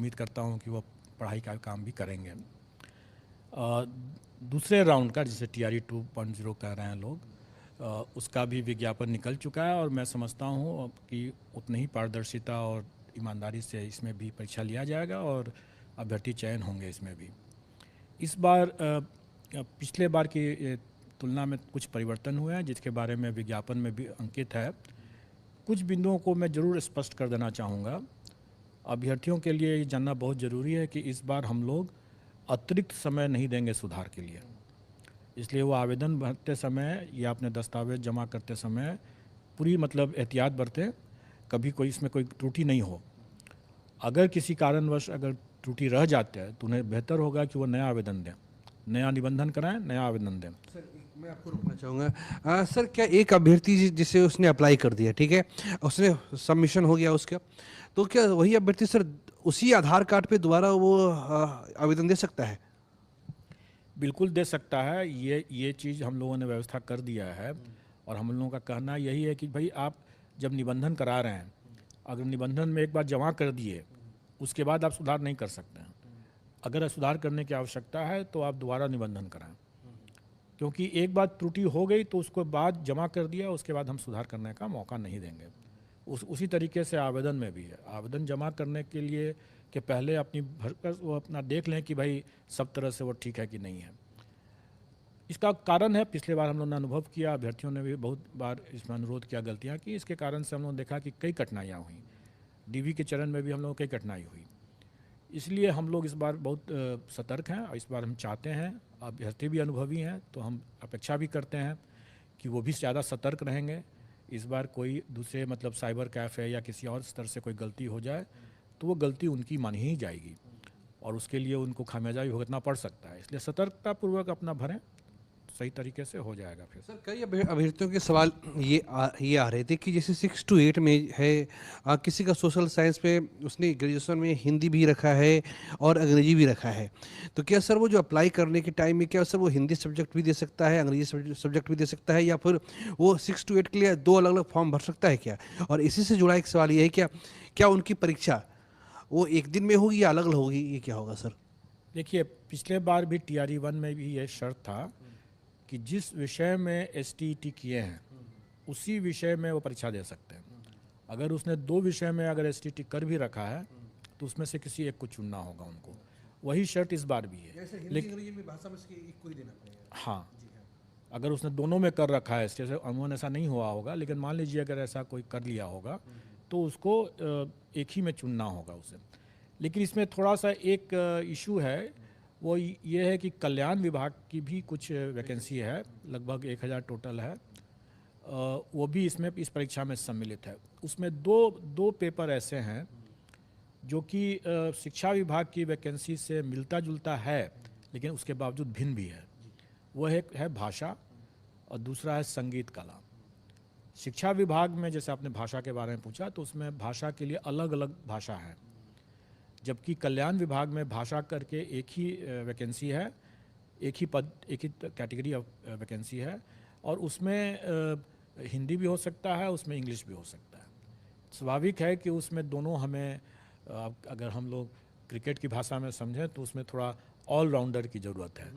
उम्मीद करता हूँ कि वो पढ़ाई का काम भी करेंगे। दूसरे राउंड का जिसे TRE 2.0 कह रहे हैं लोग, उसका भी विज्ञापन निकल चुका है और मैं समझता हूँ कि उतनी ही पारदर्शिता और ईमानदारी से इसमें भी परीक्षा लिया जाएगा और अभ्यर्थी चयन होंगे इसमें भी। इस बार पिछले बार की तुलना में कुछ परिवर्तन हुए हैं जिसके बारे में विज्ञापन में भी अंकित है। कुछ बिंदुओं को मैं ज़रूर स्पष्ट कर देना चाहूँगा। अभ्यर्थियों के लिए ये जानना बहुत ज़रूरी है कि इस बार हम लोग अतिरिक्त समय नहीं देंगे सुधार के लिए, इसलिए वो आवेदन भरते समय या अपने दस्तावेज जमा करते समय पूरी मतलब एहतियात बरतें, कभी कोई इसमें कोई त्रुटि नहीं हो। अगर किसी कारणवश अगर त्रुटि रह जाते हैं तो उन्हें बेहतर होगा कि वो नया आवेदन दें, नया निबंधन कराएं, नया आवेदन दें। सर मैं आपको रोकना चाहूँगा। सर क्या एक अभ्यर्थी जिसे उसने अप्लाई कर दिया, ठीक है, उसने सबमिशन हो गया उसका, तो क्या वही अभ्यर्थी सर उसी आधार कार्ड पे दोबारा वो आवेदन दे सकता है? बिल्कुल दे सकता है। ये चीज़ हम लोगों ने व्यवस्था कर दिया है और हम लोगों का कहना यही है कि भाई आप जब निबंधन करा रहे हैं, अगर निबंधन में एक बार जमा कर दिए उसके बाद आप सुधार नहीं कर सकते हैं। अगर सुधार करने की आवश्यकता है तो आप दोबारा निबंधन कराएं, क्योंकि एक बार त्रुटि हो गई तो उसको बाद जमा कर दिया, उसके बाद हम सुधार करने का मौका नहीं देंगे। उसी तरीके से आवेदन में भी है। आवेदन जमा करने के लिए कि पहले अपनी भरकर वो अपना देख लें कि भाई सब तरह से वो ठीक है कि नहीं है। इसका कारण है, पिछले बार हम लोगों ने अनुभव किया, अभ्यर्थियों ने भी बहुत बार इसमें अनुरोध किया गलतियाँ की, इसके कारण से हम लोगों ने देखा कि कई कठिनाइयाँ हुई। DV के चरण में भी हम लोगों को कई कठिनाई हुई। इसलिए हम लोग इस बार बहुत सतर्क हैं और इस बार हम चाहते हैं, अभ्यर्थी भी अनुभवी हैं तो हम अपेक्षा भी करते हैं कि वो भी ज़्यादा सतर्क रहेंगे। इस बार कोई दूसरे मतलब साइबर कैफ़े या किसी और स्तर से कोई गलती हो जाए तो वो गलती उनकी मानी ही जाएगी और उसके लिए उनको खामियाजा भी भुगतना पड़ सकता है। इसलिए सतर्कतापूर्वक अपना भरें, सही तरीके से हो जाएगा। फिर सर कई अभ्यर्थियों के सवाल ये आ रहे थे कि जैसे 6 to 8 में है, किसी का सोशल साइंस पे उसने ग्रेजुएशन में हिंदी भी रखा है और अंग्रेजी भी रखा है, तो क्या सर वो जो अप्लाई करने के टाइम में क्या सर वो हिंदी सब्जेक्ट भी दे सकता है, अंग्रेजी सब्जेक्ट भी दे सकता है, या फिर वो 6 to 8 के लिए 2 अलग अलग फॉर्म भर सकता है क्या? और इसी से जुड़ा एक सवाल ये है क्या उनकी परीक्षा वो एक दिन में होगी या अलग अलग होगी, ये क्या होगा सर? देखिए, पिछले बार भी TRE 1 में भी ये शर्त था कि जिस विषय में STET किए हैं उसी विषय में वो परीक्षा दे सकते हैं। अगर उसने 2 विषय में अगर STET कर भी रखा है तो उसमें से किसी एक को चुनना होगा उनको। वही शर्त इस बार भी है। लेकिन हाँ, अगर उसने दोनों में कर रखा है, जैसे अमूमन ऐसा नहीं हुआ होगा, लेकिन मान लीजिए अगर ऐसा कोई कर लिया होगा तो उसको एक ही में चुनना होगा उसे। लेकिन इसमें थोड़ा सा एक इशू है, वो ये है कि कल्याण विभाग की भी कुछ वैकेंसी है, लगभग 1000 टोटल है। वो भी इसमें इस परीक्षा में सम्मिलित है। उसमें दो पेपर ऐसे हैं जो कि शिक्षा विभाग की वैकेंसी से मिलता जुलता है लेकिन उसके बावजूद भिन्न भी है। वो एक है भाषा और दूसरा है संगीत कला। शिक्षा विभाग में जैसे आपने भाषा के बारे में पूछा तो उसमें भाषा के लिए अलग अलग भाषा है, जबकि कल्याण विभाग में भाषा करके एक ही वैकेंसी है, एक ही पद, एक ही कैटेगरी ऑफ वैकेंसी है और उसमें हिंदी भी हो सकता है, उसमें इंग्लिश भी हो सकता है। स्वाभाविक है कि उसमें दोनों हमें अगर हम लोग क्रिकेट की भाषा में समझें तो उसमें थोड़ा ऑलराउंडर की ज़रूरत है।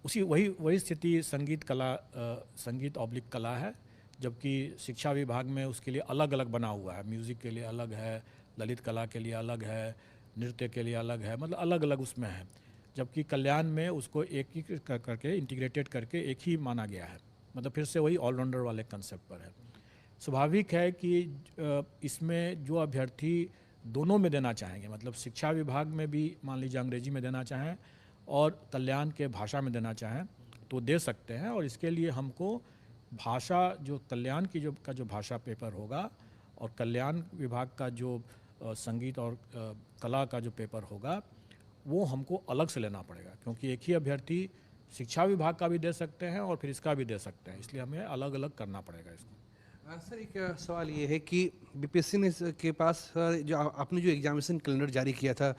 वही स्थिति संगीत ऑब्लिक कला है, जबकि शिक्षा विभाग में उसके लिए अलग अलग बना हुआ है। म्यूज़िक के लिए अलग है, ललित कला के लिए अलग है, नृत्य के लिए अलग है, मतलब अलग अलग उसमें है। जबकि कल्याण में उसको एक ही करके इंटीग्रेटेड करके एक ही माना गया है, मतलब फिर से वही ऑलराउंडर वाले कंसेप्ट पर है। स्वाभाविक है कि इसमें जो अभ्यर्थी दोनों में देना चाहेंगे, मतलब शिक्षा विभाग में भी मान लीजिए अंग्रेजी में देना चाहें और कल्याण के भाषा में देना चाहें तो दे सकते हैं। और इसके लिए हमको भाषा जो कल्याण की जो भाषा पेपर होगा और कल्याण विभाग का जो संगीत और कला का जो पेपर होगा वो हमको अलग से लेना पड़ेगा, क्योंकि एक ही अभ्यर्थी शिक्षा विभाग का भी दे सकते हैं और फिर इसका भी दे सकते हैं, इसलिए हमें अलग अलग करना पड़ेगा इसको। सर एक सवाल ये है कि BPSC ने के पास जो आपने जो एग्जामिनेशन कैलेंडर जारी किया था,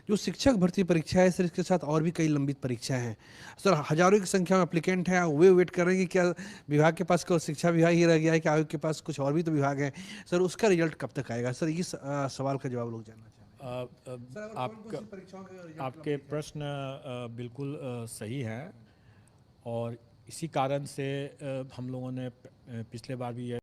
जो शिक्षक भर्ती परीक्षा है सर, इसके साथ और भी कई लंबित परीक्षाएं हैं सर, हजारों की संख्या में एप्लीकेंट हैं, वे वेट कर रहे हैं कि क्या विभाग के पास केवल शिक्षा विभाग ही रह गया है कि आयोग के पास कुछ और भी तो विभाग हैं सर, उसका रिजल्ट कब तक आएगा सर? इस सवाल का जवाब लोग जानना चाह रहे हैं। आपके प्रश्न बिल्कुल सही हैं और इसी कारण से हम लोगों ने पिछले बार भी यह